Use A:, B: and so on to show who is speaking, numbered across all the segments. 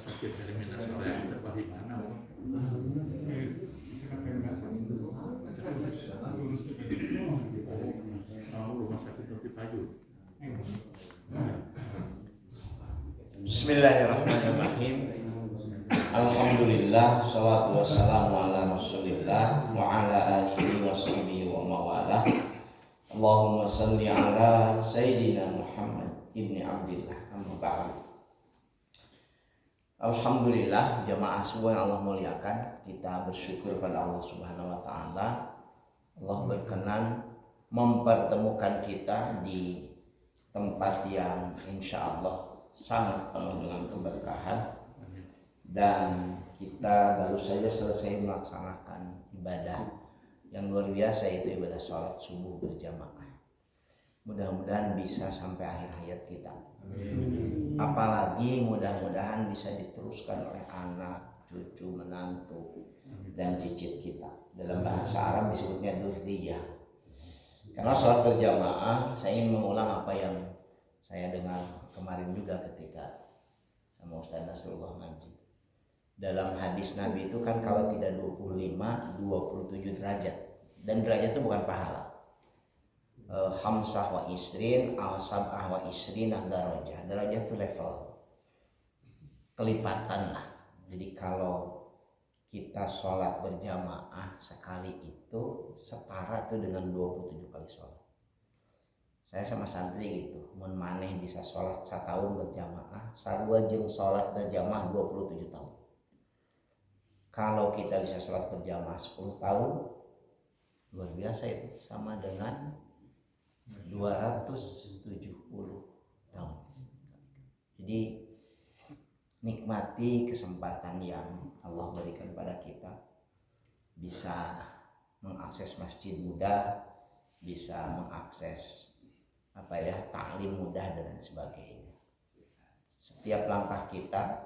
A: sakit dari Minnesota itu bagaimana? Rumah sakit Toti Payung.
B: Bismillahirrahmanirrahim. Alhamdulillah, salatu wassalamu ala rasulillah wa ala alihi wa sahbihi wa mawalah. Allahumma salli ala Sayyidina Muhammad ibni Abdillah, amma ba'd. Alhamdulillah, jamaah semua yang Allah muliakan, kita bersyukur pada Allah Subhanahu wa taala. Allah berkenan mempertemukan kita di tempat yang insya Allah sangat penuh dengan keberkahan, dan kita baru saja selesai melaksanakan ibadah yang luar biasa, yaitu ibadah sholat subuh berjamaah. Mudah-mudahan bisa sampai akhir hayat kita. Apalagi mudah-mudahan bisa diteruskan oleh anak, cucu, menantu, dan cicit kita. Dalam bahasa Arab disebutnya dzurriyyah. Karena sholat berjamaah, saya ingin mengulang apa yang saya dengar kemarin juga ketika sama Ustaz Nasrullah ngaji. Dalam hadis Nabi itu kan kalau tidak 25, 27 derajat. Dan derajat itu bukan pahala. Khamsah wa isrin, al-sab'ah wa isrin darajah. Derajat itu level, kelipatan lah. Jadi kalau kita sholat berjamaah sekali itu setara tuh dengan 27 kali sholat. Saya sama santri gitu, mun maneh bisa sholat setahun berjamaah, sarua jeung sholat berjamaah 27 tahun. Kalau kita bisa sholat berjamaah 10 tahun, luar biasa itu, sama dengan 270 tahun. Jadi nikmati kesempatan yang Allah berikan pada kita, bisa mengakses masjid mudah, bisa mengakses ta'lim mudah dan sebagainya. Setiap langkah kita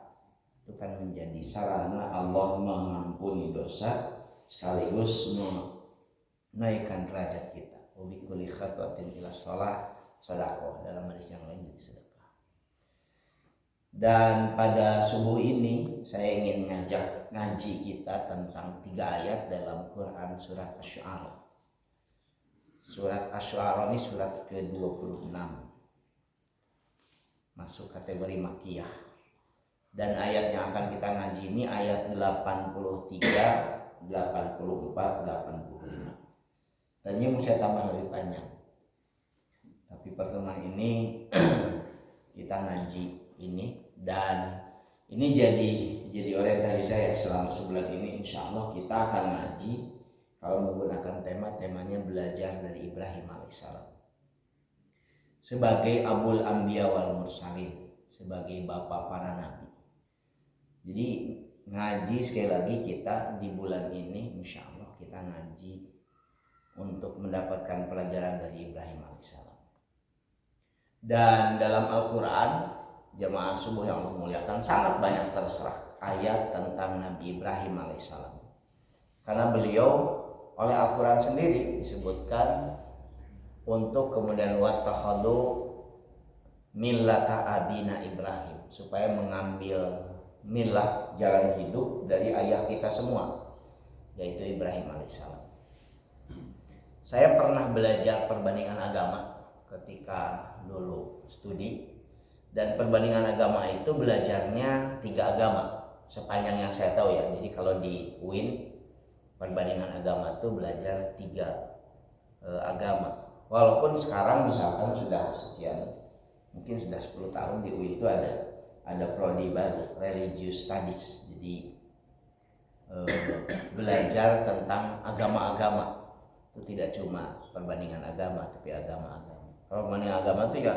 B: itu kan menjadi sarana Allah mengampuni dosa sekaligus menaikkan derajat kita. Wa bi kulli khatwatin ila shalah shadaqah, dalam hadis yang lain jadi sedekah. Dan pada subuh ini saya ingin ngajak ngaji kita tentang 3 ayat dalam Quran surat Asy-Syu'ara. Surat Asy-Syu'ara ini surat ke-26, masuk kategori Makkiyah. Dan ayat yang akan kita ngaji ini ayat 83, 84, 85. Tadinya mau saya tambah lebih panjang, tapi pertemuan ini kita ngaji ini, dan ini jadi orientasi saya selama sebulan ini. Insya Allah kita akan ngaji kalau menggunakan temanya belajar dari Ibrahim alaihissalam sebagai Abul Anbiya wal Mursalin, sebagai bapak para nabi. Jadi ngaji sekali lagi kita di bulan ini, insya Allah kita ngaji untuk mendapatkan pelajaran dari Ibrahim alaihissalam. Dan dalam Al-Quran, jamaah subuh yang Allah muliakan, sangat banyak terserah ayat tentang Nabi Ibrahim alaihissalam. Karena beliau oleh Al-Quran sendiri disebutkan untuk kemudian wattakhadhu millata abina Ibrahim, supaya mengambil milah jalan hidup dari ayah kita semua, yaitu Ibrahim alaihissalam. Saya pernah belajar perbandingan agama ketika dulu studi, dan perbandingan agama itu belajarnya 3 agama sepanjang yang saya tahu ya. Jadi kalau di UIN perbandingan agama itu belajar 3 agama. Walaupun sekarang misalkan sudah sekian, mungkin sudah 10 tahun di UIN itu ada prodi baru, religious studies. Jadi belajar tentang agama-agama. Itu tidak cuma perbandingan agama, tapi agama-agama. Kalau perbandingan agama itu ya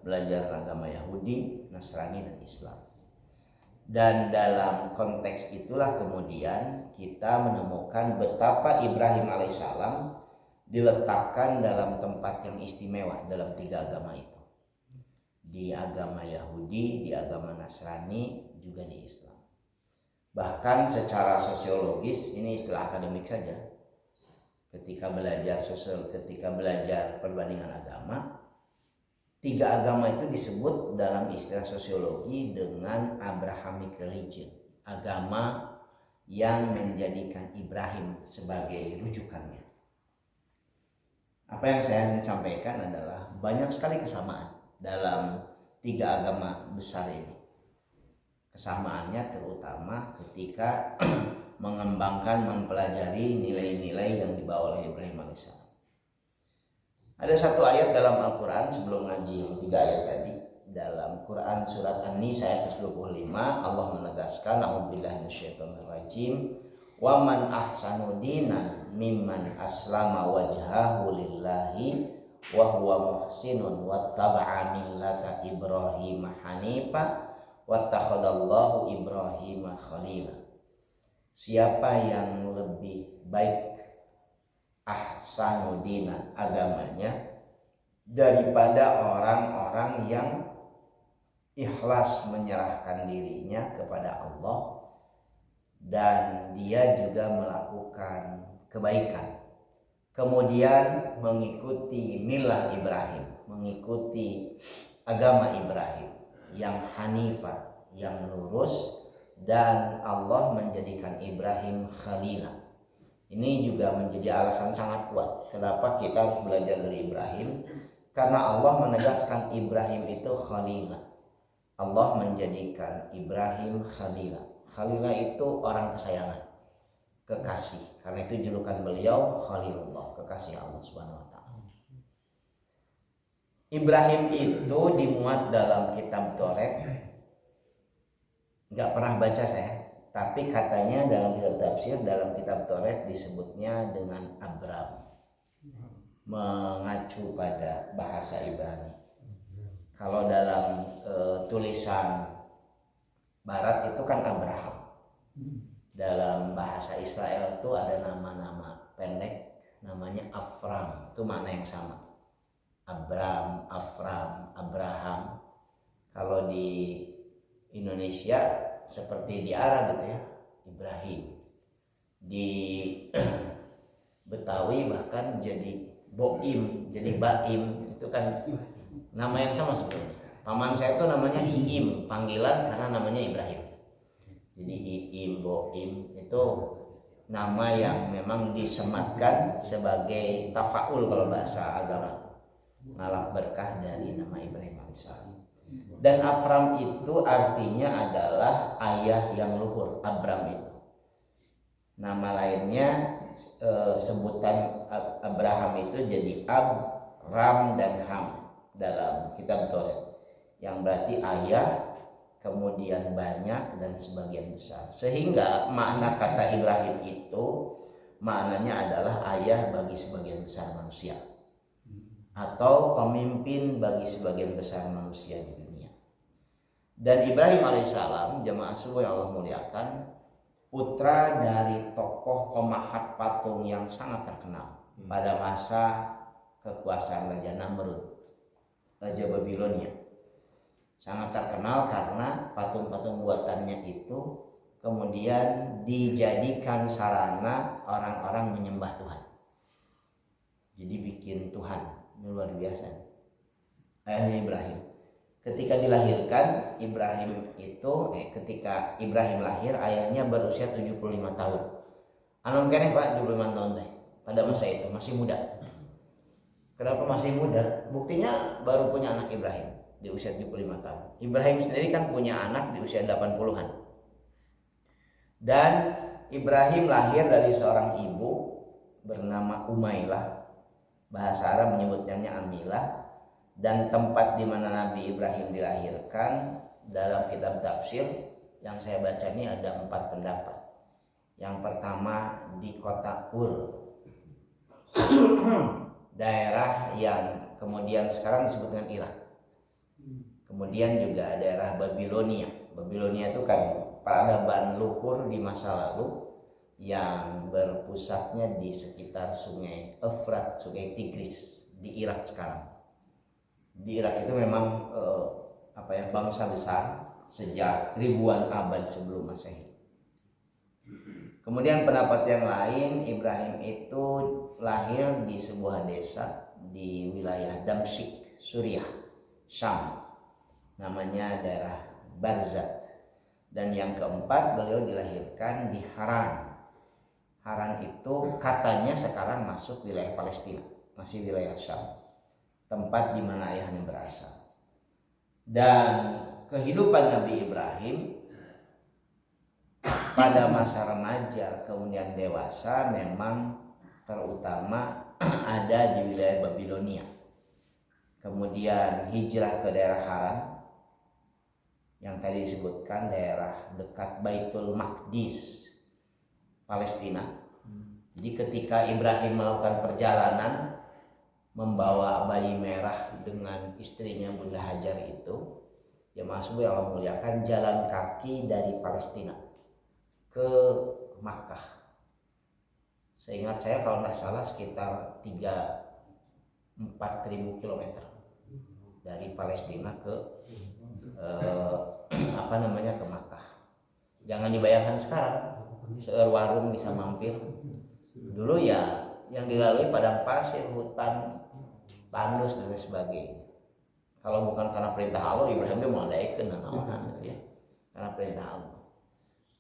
B: belajar agama Yahudi, Nasrani, dan Islam. Dan dalam konteks itulah kemudian kita menemukan betapa Ibrahim alaihissalam diletakkan dalam tempat yang istimewa dalam 3 agama itu. Di agama Yahudi, di agama Nasrani, juga di Islam. Bahkan secara sosiologis, ini istilah akademik saja, ketika belajar perbandingan agama, tiga agama itu disebut dalam istilah sosiologi dengan Abrahamic religion, agama yang menjadikan Ibrahim sebagai rujukannya. Apa yang saya ingin sampaikan adalah banyak sekali kesamaan dalam tiga agama besar ini. Kesamaannya terutama ketika mengembangkan, mempelajari nilai-nilai yang dibawa oleh Ibrahim alaihissalam. Ada satu ayat dalam Al-Quran sebelum ngaji yang 3 ayat tadi. Dalam Quran surat An-Nisa ayat 125 Allah menegaskan, a'udzubillahi minasyaitonir rajim, wa man ahsanu dinan mimman aslama wajhahu lillahi wa huwa muhsinun wattaba'a millata Ibrahim hanifa wattakhadallahu Ibrahim khalila. Siapa yang lebih baik ahsanudinan agamanya daripada orang-orang yang ikhlas menyerahkan dirinya kepada Allah dan dia juga melakukan kebaikan, kemudian mengikuti milah Ibrahim, mengikuti agama Ibrahim yang hanifah, yang lurus, dan Allah menjadikan Ibrahim khalila. Ini juga menjadi alasan sangat kuat kenapa kita harus belajar dari Ibrahim, karena Allah menegaskan Ibrahim itu khalila. Allah menjadikan Ibrahim khalila. Khalila itu orang kesayangan, kekasih. Karena itu julukan beliau Khalilullah, kekasih Allah Subhanahu wa taala. Ibrahim itu dimuat dalam kitab Taurat. Enggak pernah baca saya. Tapi katanya dalam kitab tafsir, dalam kitab Taurat disebutnya dengan Abram, mengacu pada bahasa Ibrani. Kalau dalam tulisan Barat itu kan Abraham. Dalam bahasa Israel itu ada nama-nama pendek, namanya Afram, itu makna yang sama. Abram, Afram, Abraham. Kalau di Indonesia seperti di Arab gitu ya, Ibrahim. Di Betawi bahkan jadi Boim, jadi Baim, itu kan nama yang sama sebenarnya. Paman saya itu namanya Iim, panggilan karena namanya Ibrahim. Jadi Iim, Boim itu nama yang memang disematkan sebagai tafaul kalau bahasa agama, ngalap berkah dari nama Ibrahim alaihissalam. Dan Afram itu artinya adalah ayah yang luhur, Abram itu. Nama lainnya sebutan Abraham itu jadi Ab, Ram, dan Ham dalam kitab Taurat, yang berarti ayah, kemudian banyak, dan sebagian besar. Sehingga makna kata Ibrahim itu maknanya adalah ayah bagi sebagian besar manusia, atau pemimpin bagi sebagian besar manusia di dunia. Dan Ibrahim alaihissalam, jamaah subuh yang Allah muliakan, putra dari tokoh pemahat patung yang sangat terkenal pada masa kekuasaan Raja Namrud, Raja Babilonia. Sangat terkenal karena patung-patung buatannya itu kemudian dijadikan sarana orang-orang menyembah Tuhan. Jadi bikin Tuhan, ini luar biasa. Ayahnya Ibrahim. Ketika dilahirkan Ibrahim itu, ketika Ibrahim lahir, ayahnya berusia 75 tahun. Anom keneh Pak, 75 tahun teh. Pada masa itu masih muda. Kenapa masih muda? Buktinya baru punya anak Ibrahim di usia 75 tahun. Ibrahim sendiri kan punya anak di usia 80-an. Dan Ibrahim lahir dari seorang ibu bernama Umailah. Bahasa Arab menyebutnya Amilah. Dan tempat di mana Nabi Ibrahim dilahirkan dalam kitab tafsir yang saya baca ini ada 4 pendapat. Yang pertama di kota Ur, daerah yang kemudian sekarang disebut dengan Irak. Kemudian juga daerah Babilonia. Babilonia itu kan peradaban luhur di masa lalu yang berpusatnya di sekitar sungai Efrat, sungai Tigris di Irak sekarang. Di Irak itu memang bangsa besar sejak ribuan abad sebelum Masehi. Kemudian pendapat yang lain, Ibrahim itu lahir di sebuah desa di wilayah Damsyik, Suriah. Syam, namanya daerah Barzat. Dan yang keempat, beliau dilahirkan di Haran. Haran itu katanya sekarang masuk wilayah Palestina, masih wilayah Syam, tempat di mana ayahnya berasal. Dan kehidupan Nabi Ibrahim pada masa remaja kemudian dewasa memang terutama ada di wilayah Babilonia. Kemudian hijrah ke daerah Haran yang tadi disebutkan, daerah dekat Baitul Maqdis, Palestina. Jadi ketika Ibrahim melakukan perjalanan membawa bayi merah dengan istrinya Bunda Hajar itu, ya masuk yang Allah muliakan, jalan kaki dari Palestina ke Makkah. Seingat saya kalau nggak salah sekitar 3-4 ribu kilometer dari Palestina ke ke Makkah. Jangan dibayangkan sekarang sewarung bisa mampir. Dulu ya yang dilalui padang pasir, hutan, tandus dan sebagainya. Kalau bukan karena perintah Allah, Ibrahim itu mau daekeun nanaonan gitu ya. Karena perintah Allah.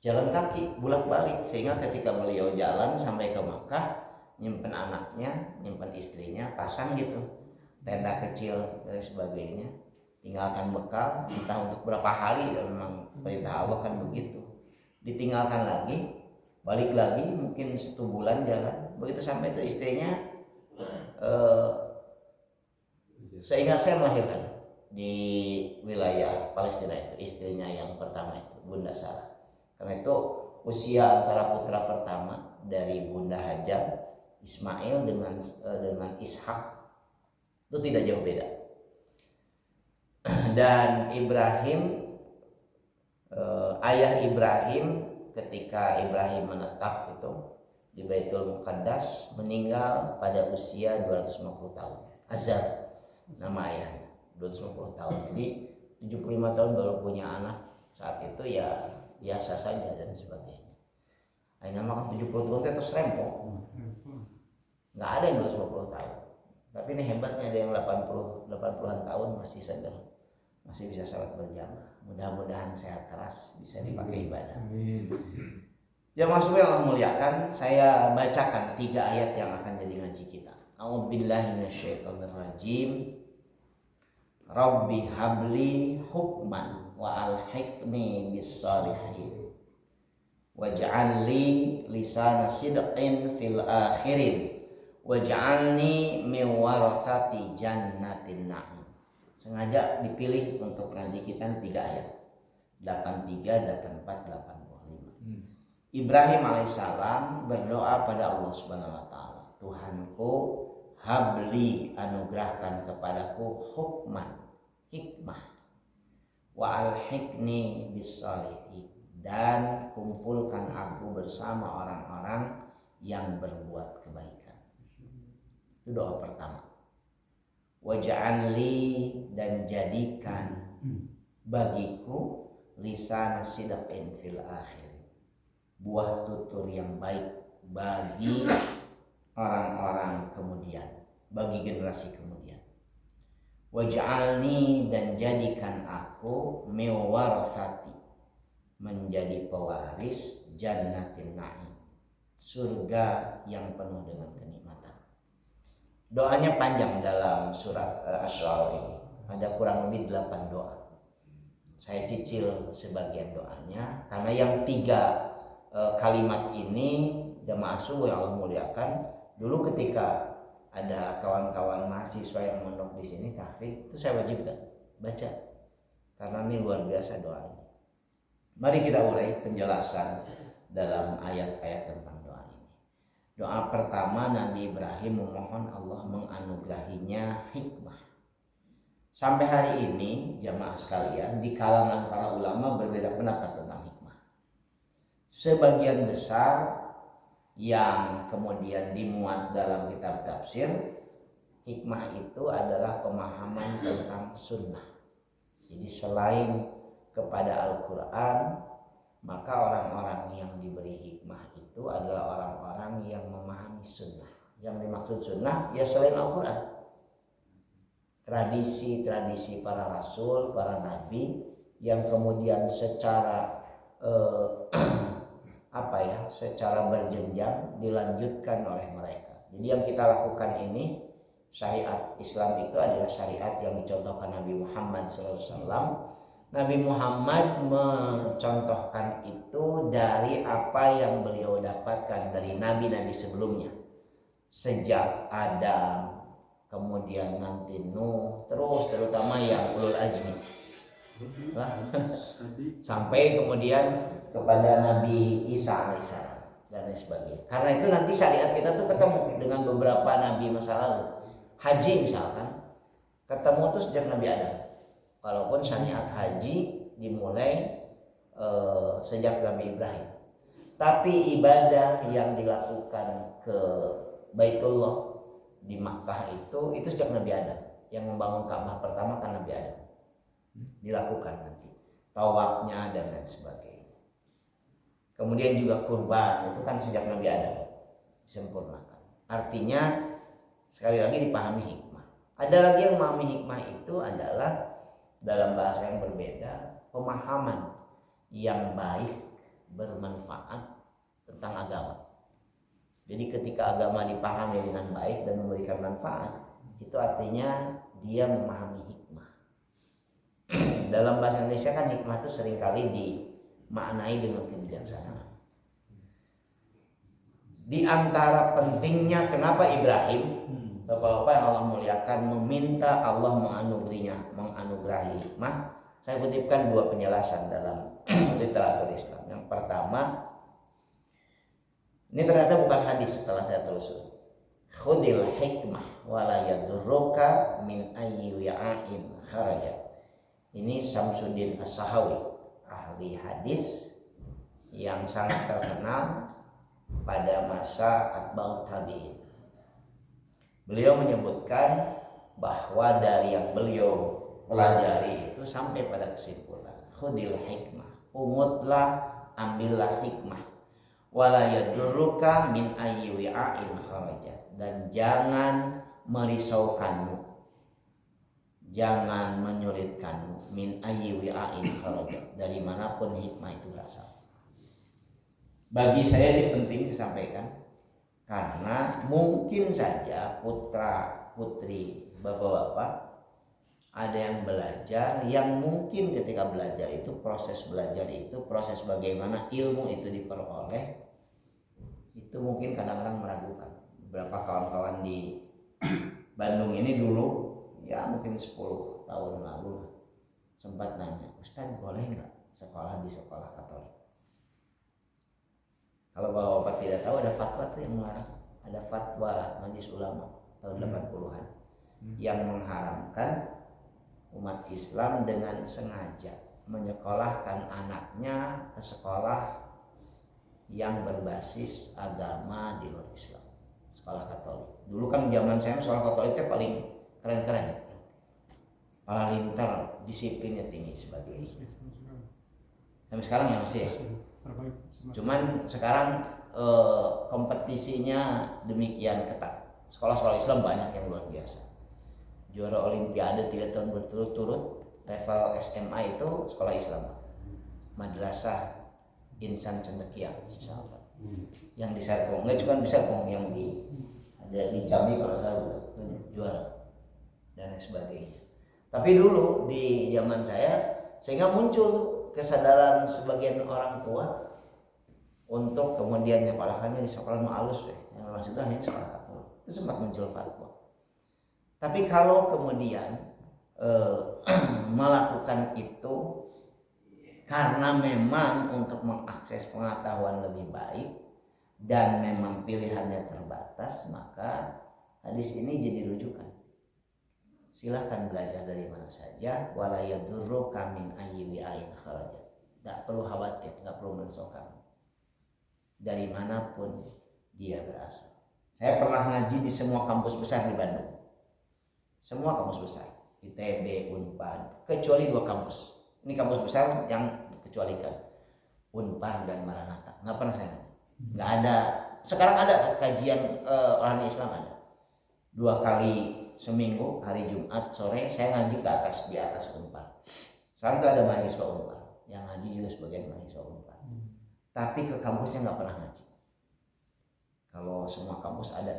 B: Jalan kaki bolak-balik, sehingga ketika beliau jalan sampai ke Makkah, nyimpen anaknya, nyimpen istrinya, pasang gitu tenda kecil dan sebagainya, tinggalkan bekal entah untuk berapa hari, memang perintah Allah kan begitu. Ditinggalkan lagi, balik lagi mungkin 1 bulan jalan, begitu sampai itu istrinya seingat saya melahirkan di wilayah Palestina itu, istrinya yang pertama itu Bunda Sarah. Karena itu usia antara putra pertama dari Bunda Hajar, Ismail dengan Ishak itu tidak jauh beda. Dan Ibrahim, ayah Ibrahim ketika Ibrahim menetap itu di Baitul Muqaddas meninggal pada usia 250 tahun. Azar nama ayahnya, 250 tahun. Jadi 75 tahun baru punya anak. Saat itu ya biasa saja dan sebagainya. Ayah nama kan 70 tahun terus rempong. Nggak ada yang 250 tahun. Tapi ini hebatnya, ada yang 80-an tahun masih sadar, masih bisa salat berjamaah. Mudah-mudahan sehat keras, bisa dipakai ibadah. Jamaah yang Allah muliakan, saya bacakan 3 ayat yang akan jadi ngaji kita. A'udzubillahi minasyaitonirrajim. Rabbi habli hukman wa alhiqni bis-shalihin waj'al li lisana sidqin fil akhirin waj'alni min warathati jannatin na'im. Sengaja dipilih untuk ngaji kita 3 ayat, 83, 84, 85. Ibrahim alaihissalam berdoa pada Allah Subhanahu wa taala, Tuhanku, habli, anugerahkan kepadaku hukman, hikmah, wa alhiqni bis-shalihin, dan kumpulkan aku bersama orang-orang yang berbuat kebaikan. Itu doa pertama. Waj'alli, dan jadikan bagiku lisana sidqin fil akhir, buah tutur yang baik bagi orang-orang kemudian, bagi generasi kemudian. Waj'alni, dan jadikan aku miwarathati, menjadi pewaris jannatin na'im, surga yang penuh dengan kenikmatan. Doanya panjang dalam surat Asy-Syu'ara ini. Ada kurang lebih 8 doa. Saya cicil sebagian doanya karena yang 3 kalimat ini jamaah subuh yang Allah muliakan, dulu ketika ada kawan-kawan mahasiswa yang mondok di sini tahfidz, itu saya wajibkan baca karena ini luar biasa doanya. Mari kita urai penjelasan dalam ayat-ayat tentang doa ini. Doa pertama, Nabi Ibrahim memohon Allah menganugerahinya hikmah. Sampai hari ini jamaah sekalian, di kalangan para ulama berbeda pendapat tentang hikmah. Sebagian besar yang kemudian dimuat dalam kitab tafsir, hikmah itu adalah pemahaman tentang sunnah. Jadi selain kepada Al-Quran, maka orang-orang yang diberi hikmah itu adalah orang-orang yang memahami sunnah. Yang dimaksud sunnah ya selain Al-Quran. tradisi-tradisi para rasul, para nabi yang kemudian secara secara berjenjang dilanjutkan oleh mereka. Jadi yang kita lakukan ini, syariat Islam itu adalah syariat yang dicontohkan Nabi Muhammad SAW. Nabi Muhammad mencontohkan itu dari apa yang beliau dapatkan dari nabi-nabi sebelumnya. Sejak Adam, kemudian nanti Nuh, terus terutama yang ulul azmi. Sampai kemudian kepada Nabi Isa AS dan lain sebagainya. Karena itu nanti syariat kita tuh ketemu dengan beberapa nabi masa lalu. Haji misalkan ketemu tuh sejak Nabi Adam. Walaupun syariat haji dimulai sejak Nabi Ibrahim. Tapi ibadah yang dilakukan ke Baitullah di Makkah itu sejak Nabi Adam. Yang membangun Ka'bah pertama kan Nabi Adam. Dilakukan nanti tawafnya dan lain sebagainya. Kemudian juga kurban itu kan sejak Nabi Adam disempurnakan. Artinya sekali lagi dipahami hikmah. Ada lagi yang memahami hikmah itu adalah dalam bahasa yang berbeda, pemahaman yang baik bermanfaat tentang agama. Jadi ketika agama dipahami dengan baik dan memberikan manfaat, itu artinya dia memahami hikmah. Dalam bahasa Indonesia kan hikmah itu seringkali dimaknai dengan kebijaksanaan. Di antara pentingnya kenapa Ibrahim, Bapak-bapak yang Allah muliakan, meminta Allah menganugerahi hikmah. Saya kutipkan dua penjelasan dalam literatur Islam. Yang pertama, ini ternyata bukan hadis setelah saya telusuri. Khudil hikmah wala yadurruka min ayyi wi'ain kharajat. Ini Samsuddin As-Sahawi, ahli hadis yang sangat terkenal pada masa atba'ut tabi'in. Beliau menyebutkan bahwa dari yang beliau pelajari itu sampai pada kesimpulan, khudil hikmah, umutlah, ambillah hikmah, wala yadurruka min ayyi wi'ain kharajat, dan jangan merisaukanmu, jangan menyulitkanmu, min ayyi wi'ain kharajat, dari manapun hikmah itu berasal. Bagi saya ini penting saya sampaikan, karena mungkin saja putra putri bapak-bapak ada yang belajar, yang mungkin ketika belajar itu proses bagaimana ilmu itu diperoleh, itu mungkin kadang-kadang meragukan. Beberapa kawan-kawan di Bandung ini dulu, ya mungkin 10 tahun lalu sempat nanya, Ustaz boleh nggak sekolah di sekolah Katolik? Kalau bapak-bapak tidak tahu, ada fatwa tuh yang melarang. Ada fatwa Majelis Ulama tahun 80-an yang mengharamkan umat Islam dengan sengaja menyekolahkan anaknya ke sekolah yang berbasis agama di luar Islam, sekolah Katolik. Dulu kan zaman saya sekolah Katoliknya paling keren-keren, pala lintar, disiplinnya tinggi sebagainya. Sampai sekarang ya masih ya. Cuman sekarang kompetisinya demikian ketat. Sekolah-sekolah Islam banyak yang luar biasa. Juara Olimpiade 3 tahun berturut-turut level SMA itu sekolah Islam. Madrasah Insan Cendekia misalnya. Yang di Serpong, nggak cuma di Serpong, yang ada di Jambi kalau saya juara dan lain sebagainya. Tapi dulu di zaman saya sehingga muncul tuh kesadaran sebagian orang tua untuk kemudian nyekolahkannya di sekolah ma'alus deh, yang maksudnya hanya sekolah Katolik. Itu sempat muncul fatwa. Tapi kalau kemudian melakukan itu karena memang untuk mengakses pengetahuan lebih baik dan memang pilihannya terbatas, maka hadis ini jadi rujukan. Silahkan belajar dari mana saja, wala yadurruka min ayyi wi'ain kharajat. Enggak perlu khawatir, enggak perlu merisaukan. Dari manapun dia berasal. Saya pernah ngaji di semua kampus besar di Bandung. Semua kampus besar, ITB, Unpad, kecuali 2 kampus. Ini kampus besar yang dikecualikan, Unpad dan Maranatha. Nggak pernah saya ngaji. Nggak ada. Sekarang ada kajian orang Islam ada. 2 kali seminggu hari Jumat sore saya ngaji ke atas, di atas Unpad. Sekarang tuh ada mahasiswa Unpad yang ngaji juga sebagian mahasiswa Unpad, tapi ke kampusnya nggak pernah ngaji. Kalau semua kampus ada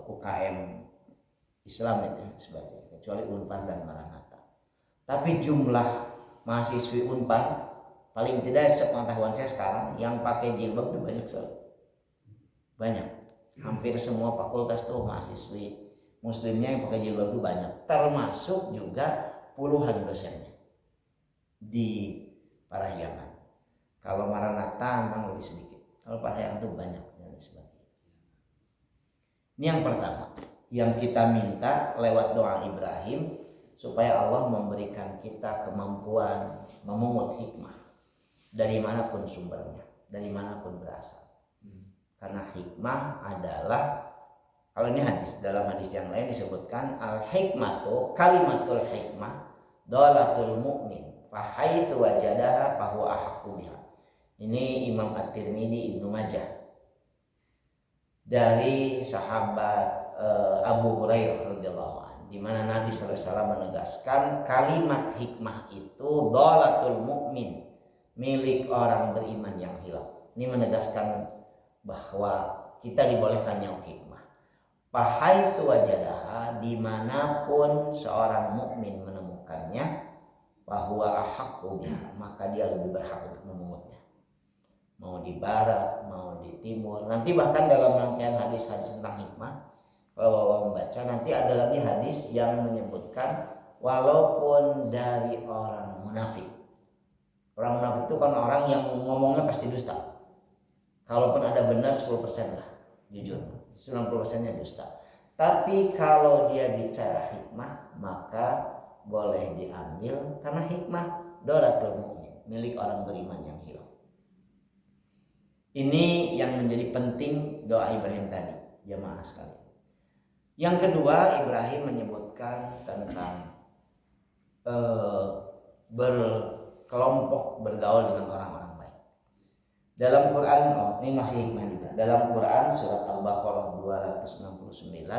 B: UKM Islam itu sebagai, kecuali Unpad dan Maranatha. Tapi jumlah mahasiswi Unpad paling tidak sepengetahuan saya sekarang yang pakai jilbab itu banyak sekali. Banyak. Hampir semua fakultas tuh mahasiswi muslimnya yang pakai jilbab itu banyak. Termasuk juga puluhan dosennya di Parahyangan. Kalau Maranatha memang lebih sedikit. Kalau Parahyangan itu banyak dan sebagainya. Ini yang pertama. Yang kita minta lewat doa Ibrahim supaya Allah memberikan kita kemampuan memungut hikmah dari manapun sumbernya, dari manapun berasal. Karena hikmah adalah, kalau ini hadis, dalam hadis yang lain disebutkan al-hikmatu kalimatul hikmah dolatul mu'min fahaitsu wajadaha fahuwa ahaqqu biha. Ini Imam At-Tirmidzi, Ibnu Majah, dari sahabat Abu Hurairah radhiyallahu anhu, di mana Nabi sallallahu alaihi wasallam menegaskan kalimat hikmah itu dolatul mukmin, milik orang beriman yang hilang. Ini menegaskan bahwa kita dibolehkan nyawa hikmah. Fahaitsu wajadaha, dimanapun seorang mukmin menemukannya, bahwa ahaqqu biha, maka dia lebih berhak untuk memungutnya. Mau di barat, mau di timur. Nanti bahkan dalam rangkaian hadis-hadis tentang hikmah, kalau Bapak membaca, nanti ada lagi hadis yang menyebutkan walaupun dari orang munafik. Orang munafik itu kan orang yang ngomongnya pasti dusta. Kalaupun ada benar 10% lah, jujur. 90%-nya dusta. Tapi kalau dia bicara hikmah, maka boleh diambil, karena hikmah dolatul mu'min, milik orang beriman yang hilang. Ini yang menjadi penting doa Ibrahim tadi, jamaah sekalian. Yang kedua, Ibrahim menyebutkan tentang berkelompok, bergaul dengan orang-orang baik. Dalam Quran, ini masih hikmah juga. Dalam Quran surat Al-Baqarah 269,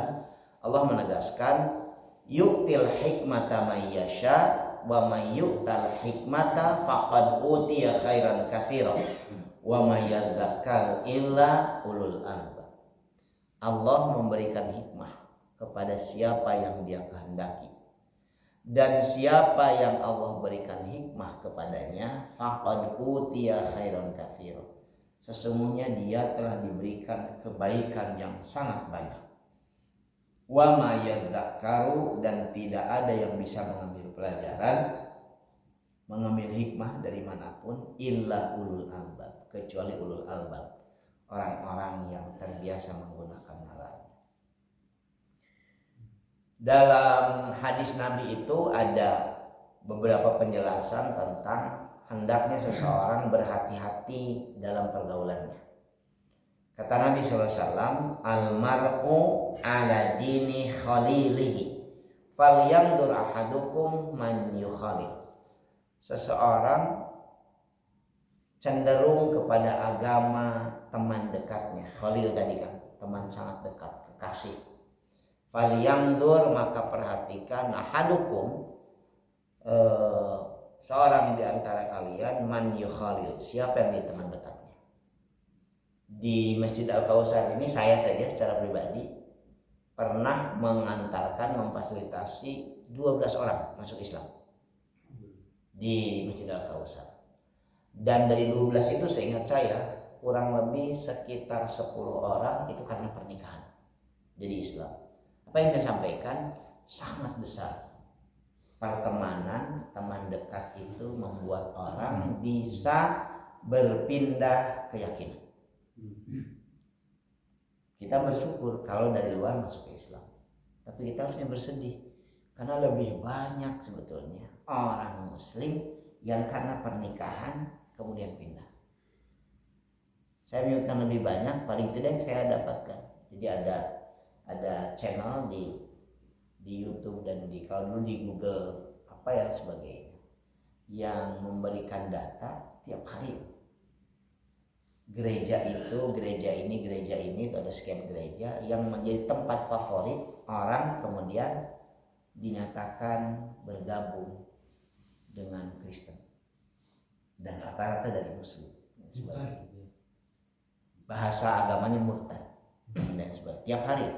B: Allah menegaskan yu'til hikmata may yasha wa may yu'tal hikmata faqad utiya khairan katsiran wa may yadzakkar illa ulul albab. Allah memberikan hikmah kepada siapa yang Dia kehendaki, dan siapa yang Allah berikan hikmah kepadanya, faqad utiya khairan katsiran, sesungguhnya dia telah diberikan kebaikan yang sangat banyak. Wa ma yadzakkaru, dan tidak ada yang bisa mengambil pelajaran, mengambil hikmah dari manapun, illa ulul albab, kecuali ulul albab, orang-orang yang terbiasa menggunakan nalar. Dalam hadis Nabi itu ada beberapa penjelasan tentang hendaknya seseorang berhati-hati dalam pergaulannya. Kata Nabi SAW, al-mar'u ala dini khalilihi falyandur ahadukum man yukhalil. Seseorang cenderung kepada agama teman dekatnya. Khalil tadi kan, teman sangat dekat, kekasih. Falyandur, maka perhatikan, ahadukum, seorang di antara kalian, man yukhalil, siapa yang menjadi teman dekatnya. Di Masjid Al-Kautsar ini saya saja secara pribadi pernah mengantarkan, memfasilitasi 12 orang masuk Islam di Masjid Al-Kautsar. Dan dari 12 itu seingat saya kurang lebih sekitar 10 orang itu karena pernikahan jadi Islam. Apa yang saya sampaikan sangat besar. Pertemanan, teman dekat itu membuat orang bisa berpindah keyakinan. Kita bersyukur kalau dari luar masuk ke Islam, tapi kita harusnya bersedih karena lebih banyak sebetulnya orang Muslim yang karena pernikahan kemudian pindah. Saya menyebutkan lebih banyak, paling tidak yang saya dapatkan. Jadi ada channel di YouTube dan kalau dulu di Google apa ya sebagainya, yang memberikan data tiap hari. Gereja ini itu ada sekian gereja yang menjadi tempat favorit orang kemudian dinyatakan bergabung dengan Kristen dan rata-rata dari Muslim. Bahasa agamanya murtad dan sebagainya tiap hari.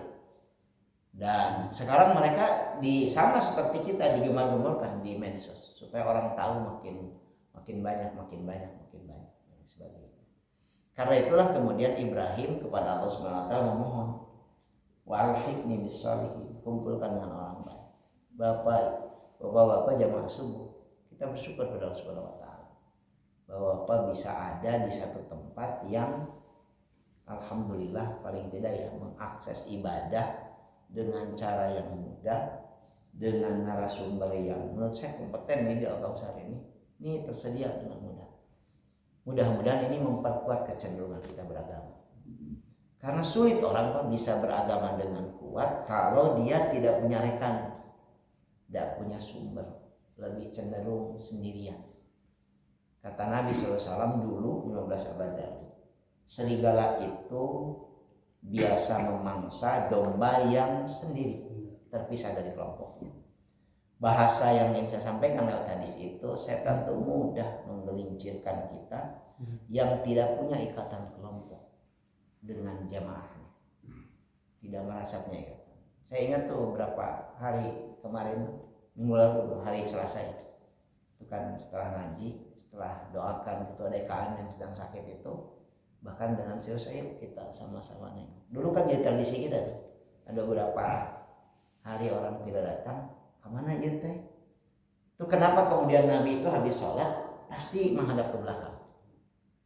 B: Dan sekarang mereka sama seperti kita digemar-gemborkan di medsos supaya orang tahu makin banyak dan sebagainya. Karena itulah kemudian Ibrahim kepada Allah SWT memohon, wa alhiqni bis-shalihin, kumpulkan dengan orang baik. Bapak-bapak jamaah subuh, kita bersyukur kepada Allah SWT bahwa Bapak bisa ada di satu tempat yang alhamdulillah paling tidak ya mengakses ibadah dengan cara yang mudah, dengan narasumber yang menurut saya kompeten di Al-Kausar ini tersedia dengan mudah. Mudah-mudahan ini memperkuat kecenderungan kita beragama. Karena sulit orang Pak bisa beragama dengan kuat kalau dia tidak punya rekan, tidak punya sumber, lebih cenderung sendirian. Kata Nabi SAW dulu 15 abad lalu, serigala itu biasa memangsa domba yang sendiri, terpisah dari kelompoknya. Bahasa yang ingin saya sampaikan lewat hadis itu, setan itu mudah menggelincirkan kita yang tidak punya ikatan kelompok dengan jamaahnya, tidak merasa punya ikatan. Saya ingat tuh beberapa hari kemarin, minggu lalu tuh, hari Selasa itu kan setelah ngaji, setelah doakan ketua DKM yang sedang sakit itu, bahkan dengan saya kita sama-sama nengok. Dulu kan jadi tradisi kita tuh, ada beberapa hari orang tidak datang, kemana ya teh? Itu kenapa kemudian Nabi itu habis sholat pasti menghadap ke belakang.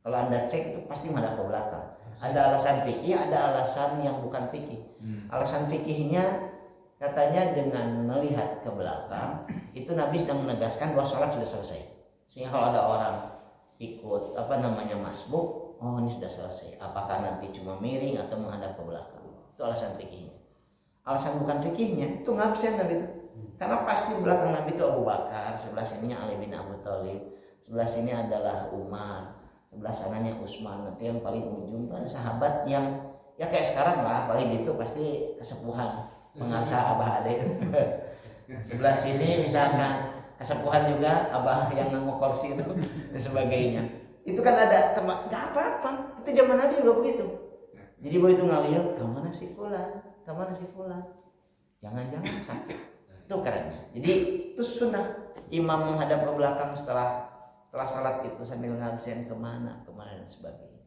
B: Kalau Anda cek itu pasti menghadap ke belakang. Ada alasan fikih, ada alasan yang bukan fikih. Alasan fikihnya katanya dengan melihat ke belakang itu Nabi sedang menegaskan bahwa sholat sudah selesai. Sehingga kalau ada orang ikut masbuk, oh ini sudah selesai. Apakah nanti cuma miring atau menghadap ke belakang? Itu alasan fikihnya. Alasan bukan fikihnya itu ngabsen Nabi itu. Karena pasti di belakang Nabi itu Abu Bakar, sebelah sininya Ali bin Abi Thalib, sebelah sini adalah Umar, sebelah sananya Utsman. Nanti yang paling ujung itu ada sahabat yang ya kayak sekarang lah, paling itu pasti kesepuhan, pengasah abah ade. Sebelah sini misalkan kesepuhan juga abah yang nanggung kursi itu dan sebagainya. Itu kan ada teman, nggak apa-apa. Itu zaman Nabi juga begitu. Jadi begitu ngelihat, kemana si fulan, jangan-jangan sakit. Itu kerennya. Jadi itu sunnah imam menghadap ke belakang setelah salat itu sambil ngabsen kemana dan sebagainya.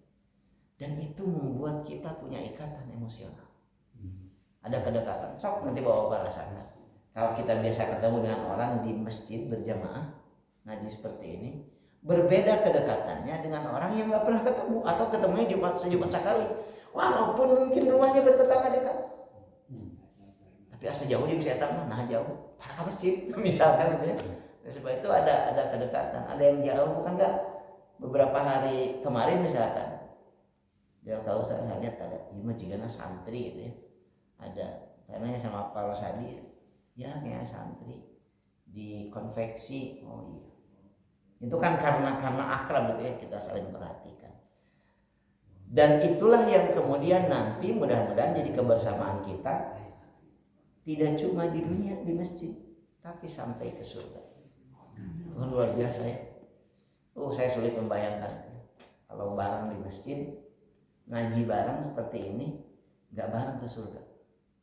B: Dan itu membuat kita punya ikatan emosional. Ada kedekatan. Sok nanti bawa rasakan. Kalau kita biasa ketemu dengan orang di masjid berjamaah ngaji seperti ini, berbeda kedekatannya dengan orang yang nggak pernah ketemu atau ketemunya sejumat sekali. Walaupun mungkin rumahnya bertetangga dekat. Tapi asal jauh juga saya tahu, nah jauh, parah masjid misalkan gitu ya. Dan sebab itu ada kedekatan, ada yang jauh bukan enggak. Beberapa hari kemarin misalkan, dia tahu saya lihat ada imajigana santri gitu ya. Ada, saya nanya sama Pak Rosadi, ya kayak santri di konveksi, oh iya. Itu kan karena akrab gitu ya, kita saling perhatikan. Dan itulah yang kemudian nanti mudah-mudahan jadi kebersamaan kita. Tidak cuma di dunia, di masjid, tapi sampai ke surga. Oh, luar biasa ya. Saya sulit membayangkan kalau bareng di masjid, ngaji bareng seperti ini, gak bareng ke surga.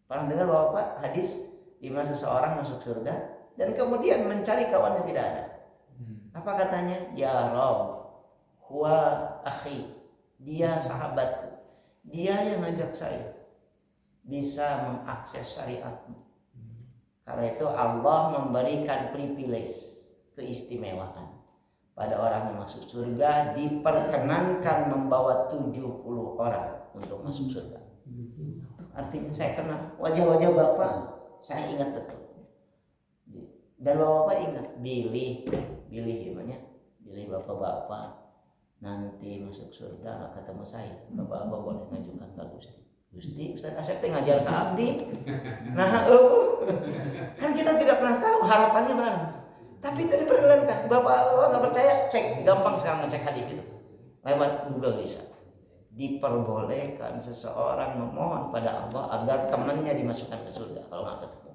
B: Pernah dengar bahwa hadis di mana seseorang masuk surga dan kemudian mencari kawan yang tidak ada. Apa katanya? Ya Rabb, huwa akhi, dia sahabatku, dia yang ngajak saya bisa mengakses syariatmu. Karena itu Allah memberikan privilege, keistimewaan pada orang yang masuk surga, diperkenankan membawa 70 orang untuk masuk surga. Artinya saya kenal wajah-wajah Bapak, saya ingat betul. Dan Bapak ingat, pilih gimana? Pilih Bapak-bapak nanti masuk surga gak ketemu saya. Bapak-bapak boleh ngajukan ke Gusti, Ustaz Asep ngajar ke abdi. Nah, kan kita tidak pernah tahu harapannya bareng. Tapi itu diperkenankan. Bapak nggak percaya, cek, gampang sekarang ngecek hadis itu lewat Google bisa. diperbolehkan seseorang memohon pada Allah agar temannya dimasukkan ke surga kalau nggak ketemu.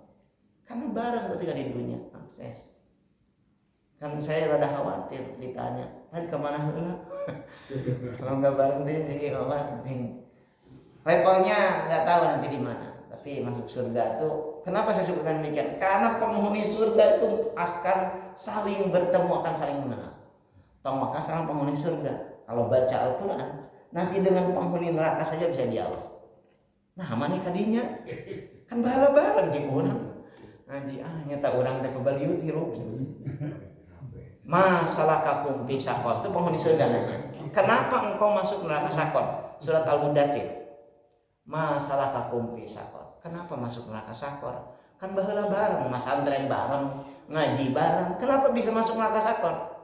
B: Karena bareng ketika di dunia akses. Kan saya rada khawatir ditanya, tadi kemana heula? Kalau nggak bareng deh, levelnya nggak tahu nanti di mana. Tapi masuk surga tuh, kenapa saya sebutkan demikian? Karena penghuni surga itu akan saling bertemu, akan saling mengenal. Maka sama penghuni surga, kalau baca Al-Quran, nanti dengan penghuni neraka saja bisa dialog. Nah, mana kadinya? Kan bareng jeung urang. Ngaji nyata urang teh kebaliut hirup. Masalah kakum fi sakor itu penghuni surga nanya. Kenapa engkau masuk neraka sakor? Surat Al-Mudaththir. Masalah kakum fi sakor. Kenapa masuk neraka sakor? Kan baheula bareng, masantren bareng, ngaji bareng. Kenapa bisa masuk neraka sakor?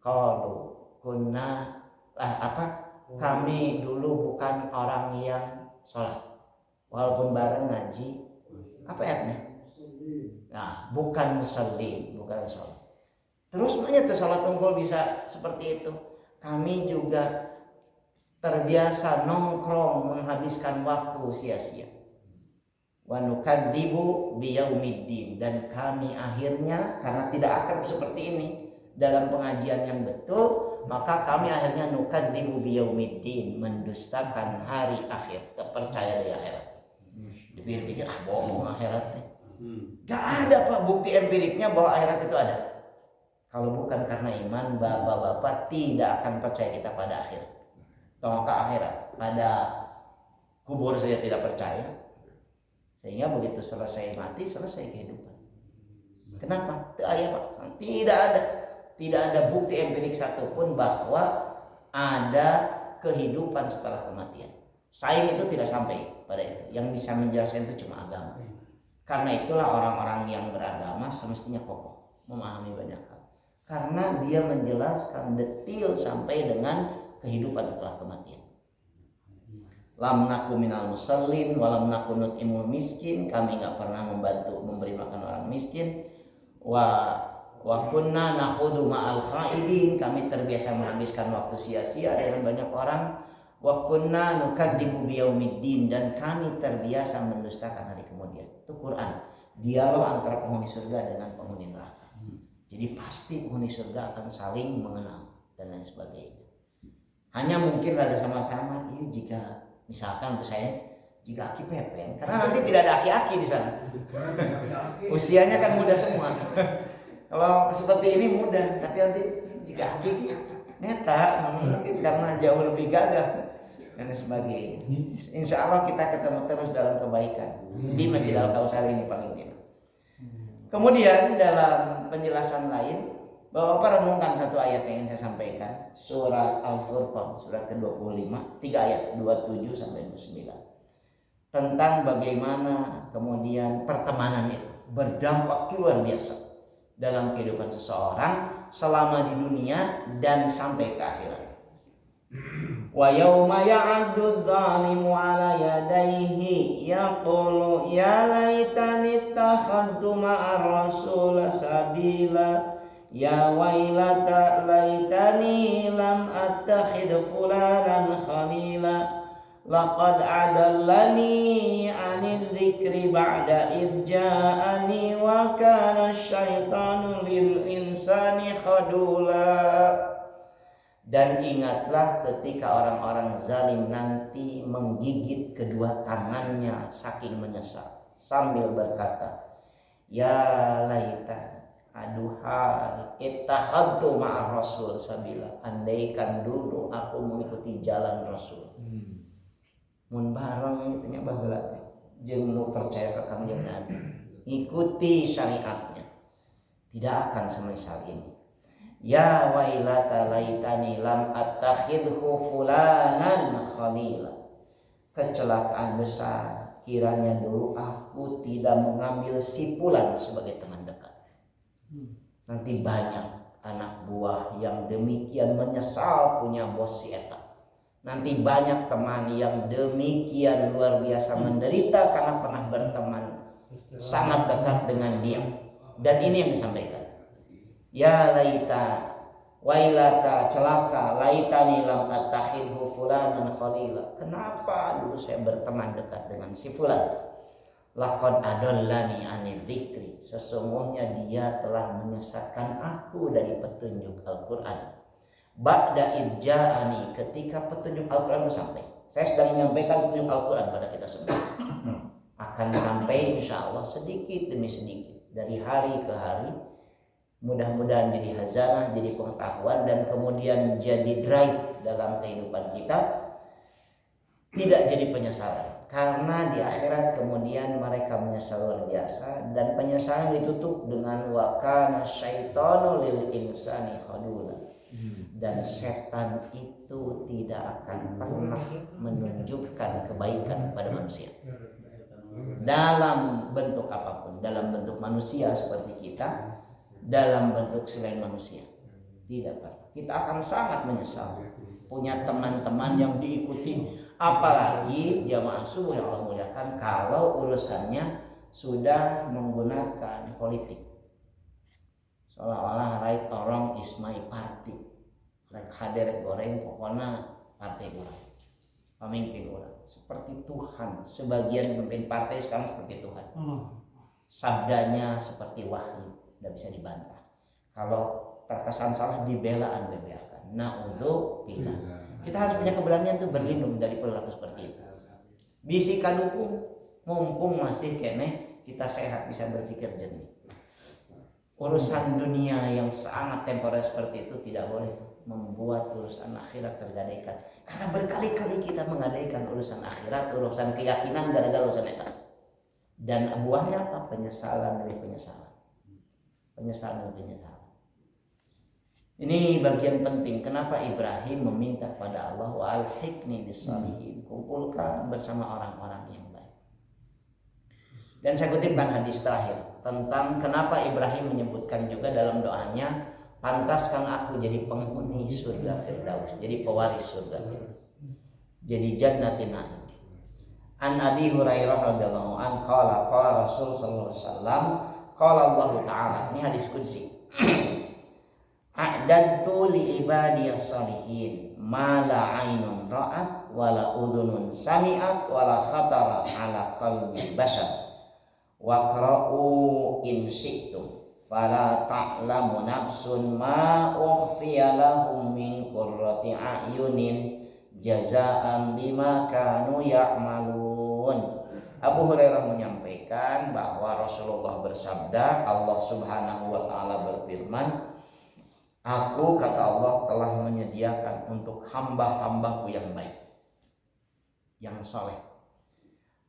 B: Qalu kunna kami dulu bukan orang yang sholat walaupun bareng ngaji. Apa ayatnya? Nah, bukan musallin, bukan sholat. Terus makanya tuh sholat unggul bisa seperti itu. Kami juga terbiasa nongkrong menghabiskan waktu sia-sia. Wa nukadzibu biyaumiddin, dan kami akhirnya karena tidak akan seperti ini dalam pengajian yang betul, maka kami akhirnya nukadzibu biyaumiddin, mendustakan hari akhir, tak percaya di akhirat. Dipikir-pikir bohong akhirat teh. Gak ada Pak bukti empiriknya bahwa akhirat itu ada. Kalau bukan karena iman, bapak-bapak tidak akan percaya kita pada akhirat. Atau ke akhirat, pada kubur saja tidak percaya. Sehingga begitu selesai mati, selesai kehidupan. Kenapa? Tidak ada bukti empirik satupun bahwa ada kehidupan setelah kematian. Sains itu tidak sampai pada itu. Yang bisa menjelaskan itu cuma agama. Karena itulah orang-orang yang beragama semestinya kokoh, memahami banyak hal. Karena dia menjelaskan detail sampai dengan kehidupan setelah kematian. Lam naku minal musallin walam naku nut'imul miskin, kami enggak pernah membantu memberi makan orang miskin. Wa kunna nakhudu ma'al khaidin, kami terbiasa menghabiskan waktu sia-sia dengan banyak orang. Wa kunna nukadzibu biyaumiddin, dan kami terbiasa mendustakan hari kemudian. Itu Quran. Dialog antara penghuni surga dengan penghuni neraka. Jadi pasti penghuni surga akan saling mengenal dan lain sebagainya. Hanya mungkin rada sama-sama, jika misalkan untuk saya, jika aki pepen, karena nanti tidak ada aki-aki di sana. Usianya kan muda semua. Kalau seperti ini muda, tapi nanti jika aki neta mungkin karena jauh lebih gagah dan sebagainya. Insya Allah kita ketemu terus dalam kebaikan di Masjid Al-Kautsar ini paling tidak. Kemudian dalam penjelasan lain, Bapak renungkan satu ayat yang ingin saya sampaikan, surat Al-Furqan, surat ke-25, 3 ayat 27 sampai 29. Tentang bagaimana kemudian pertemanan itu berdampak luar biasa dalam kehidupan seseorang selama di dunia dan sampai ke akhirat. Wa yauma ya'addu dzalimu 'ala yadayhi yaqulu ya laitani ittakhadtu ma'ar rasul sabila ya wailata laitani lam attakhid fulanan khalila laqad adallani 'anil dzikri ba'da id ja'ani wa kana asyaitanu lil insani khadula. Dan ingatlah ketika orang-orang zalim nanti menggigit kedua tangannya saking menyesal sambil berkata, ya laita, aduhai, ittakhadtu ma'ar rasul sabila, andaikan dulu aku mengikuti jalan Rasul. Mun bareng itunya baheula teh jeung nu percaya ka Kangjeng Nabi, ikuti syariatnya, tidak akan semisal ini. Ya wailata laitani lam attakhidhu fulanan khalila. Kecelakaan besar, kiranya dulu aku tidak mengambil si fulan sebagai teman dekat. Nanti banyak anak buah yang demikian menyesal punya bos si eta. Nanti banyak teman yang demikian luar biasa menderita karena pernah berteman sangat dekat dengan dia. Dan ini yang disampaikan. Ya laita, Wailata, celaka, laitani lam attakhidhu fulanan khalila. Kenapa dulu saya berteman dekat dengan si fulan? Laqad adallani anil dzikri. Sesungguhnya dia telah menyesatkan aku dari petunjuk Al-Qur'an. Ba'da idja'ani, ketika petunjuk Al-Qur'an sampai. Saya sedang menyampaikan petunjuk Al-Qur'an pada kita semua. Akan sampai insyaallah sedikit demi sedikit dari hari ke hari. Mudah-mudahan jadi hazanah, jadi pengetahuan, dan kemudian jadi drive dalam kehidupan kita. Tidak jadi penyesalan, karena di akhirat kemudian mereka menyesal luar biasa, dan penyesalan ditutup dengan wa kana syaitanu lil insani khadula. Dan setan itu tidak akan pernah menunjukkan kebaikan kepada manusia dalam bentuk apapun, dalam bentuk manusia seperti kita, dalam bentuk selain manusia. Tidak pernah. Kita akan sangat menyesal punya teman-teman yang diikuti, apalagi jamaah subuh yang Allah muliakan, kalau urusannya sudah menggunakan politik, seolah-olah right or wrong is my party, rek hadir goreng pokoknya partai orang, pemimpin orang seperti Tuhan. Sebagian pemimpin partai sekarang seperti Tuhan, sabdanya seperti wahyu, tidak bisa dibantah. Kalau terkesan salah dibela beberkan. Na'udzubillah. Kita harus punya keberanian untuk berlindung dari perilaku seperti itu. Bisikan hukum, mumpung masih kene kita sehat, bisa berpikir jernih. Urusan dunia yang sangat temporer seperti itu tidak boleh membuat urusan akhirat tergadaikan. Karena berkali-kali kita menggadaikan urusan akhirat, urusan keyakinan gara-gara urusan itu. Dan buahnya apa? Penyesalan demi penyesalan. Penyesalan demi penyesalan. Ini bagian penting kenapa Ibrahim meminta pada Allah wa alhiqni bis-shalihin, kumpulkan bersama orang-orang yang baik. Dan saya kutipkan hadis terakhir tentang kenapa Ibrahim menyebutkan juga dalam doanya, pantaskan aku jadi penghuni surga Firdaus, jadi pewaris surga Firdaus, jadi jannatin na'im. An Abi Hurairah radhiyallahu anhu qala qala Rasul sallallahu alaihi wasallam qala Allah taala, ini hadis qudsi. A'dadtu li ibadiyas salihin ma la 'ainun ra'at wa la udhunun sami'at wa la khatara 'ala qalbi bashar wa qara'u in syi'tum fala ta'lamu nafsun ma ukhfiya lahum min qurrati a'yunin jazaa'an bima kanu ya'malun. Abu Hurairah menyampaikan bahwa Rasulullah bersabda, Allah Subhanahu wa taala berfirman, aku, kata Allah, telah menyediakan untuk hamba-hambaku yang baik, yang soleh,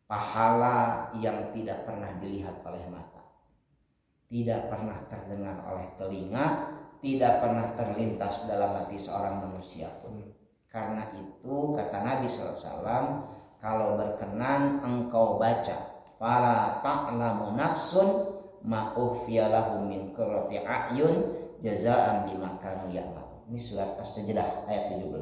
B: pahala yang tidak pernah dilihat oleh mata, tidak pernah terdengar oleh telinga, tidak pernah terlintas dalam hati seorang manusia pun. Karena itu kata Nabi SAW, kalau berkenan engkau baca fala ta'lamu nafsun ma ukhfiya lahum min qurrati a'yun jazaan bima kanu ya'malun. Ini surat As-Sajdah ayat 17.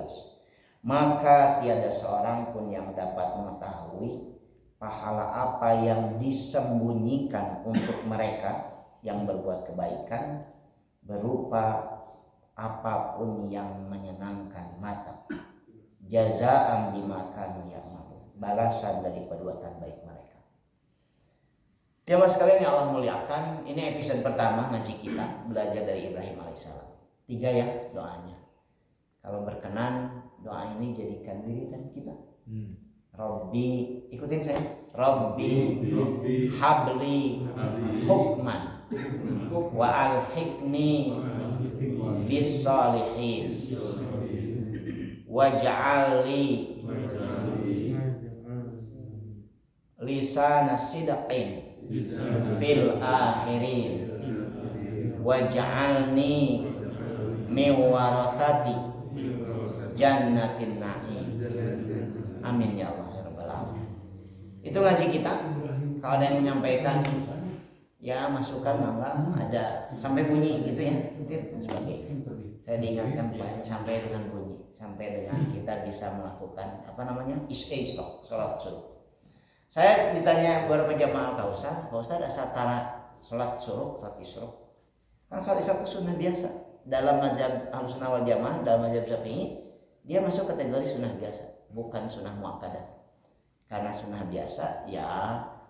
B: Maka tiada seorang pun yang dapat mengetahui pahala apa yang disembunyikan untuk mereka yang berbuat kebaikan berupa apapun yang menyenangkan mata. Jazaan bima kanu ya'malun, balasan dari perbuatan baik mereka. Jemaah sekalian yang Allah muliakan, ini episode pertama ngaji kita belajar dari Ibrahim alaihissalam. 3 ya doanya. Kalau berkenan doa ini jadikan diri dan kita. Robbi, ikutin saya. Robbi habli hukman wa alhiqni bis salihin waj'alli lisana sidqin fil akhirin waj'alni min warathati jannatin na'im. Amin ya Allah ya rabbal alamin. Itu ngaji kita. Kalau ada yang menyampaikan ya masukan mangga ada sampai bunyi gitu ya sebagai saya diingatkan sampai dengan bunyi, sampai dengan kita bisa melakukan apa namanya istisqa sholat suruh. Saya ditanya beberapa jamaah Pak Ustaz ada satara sholat suruh, sholat isra. Kan sholat isra itu sunnah biasa dalam mazhab Ahlussunnah wal Jamaah, dalam mazhab Syafi'i, dia masuk kategori sunnah biasa, bukan sunnah muakkadah. Karena sunnah biasa, ya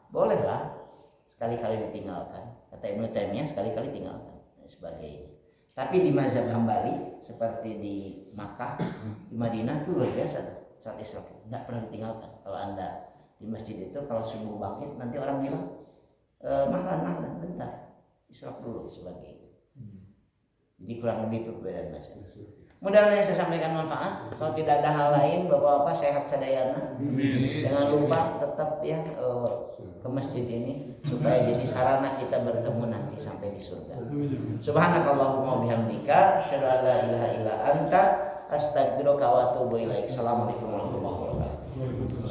B: bolehlah sekali-kali ditinggalkan. Kata Ibnu Taimiyah, sekali-kali tinggalkan dan sebagainya. Tapi di mazhab Hambali seperti di Makkah, di Madinah itu luar biasa tuh saat Isyraq, tidak pernah ditinggalkan. Kalau Anda di masjid itu kalau subuh bangkit nanti orang bilang mahlan bentar Isyraq dulu sebagainya. Jadi kurang lebih itu perbedaan mazhab. Mudah-mudahan yang saya sampaikan manfaat. Kalau tidak ada hal lain, Bapak-bapak sehat sadayana. Jangan lupa tetap ya ke masjid ini supaya jadi sarana kita bertemu nanti sampai di surga. Subhanakallahumma bihamdika, asyhadu an la ilaha illa anta, astaghfiruka wa atubu ilaik. Assalamualaikum warahmatullahi wabarakatuh.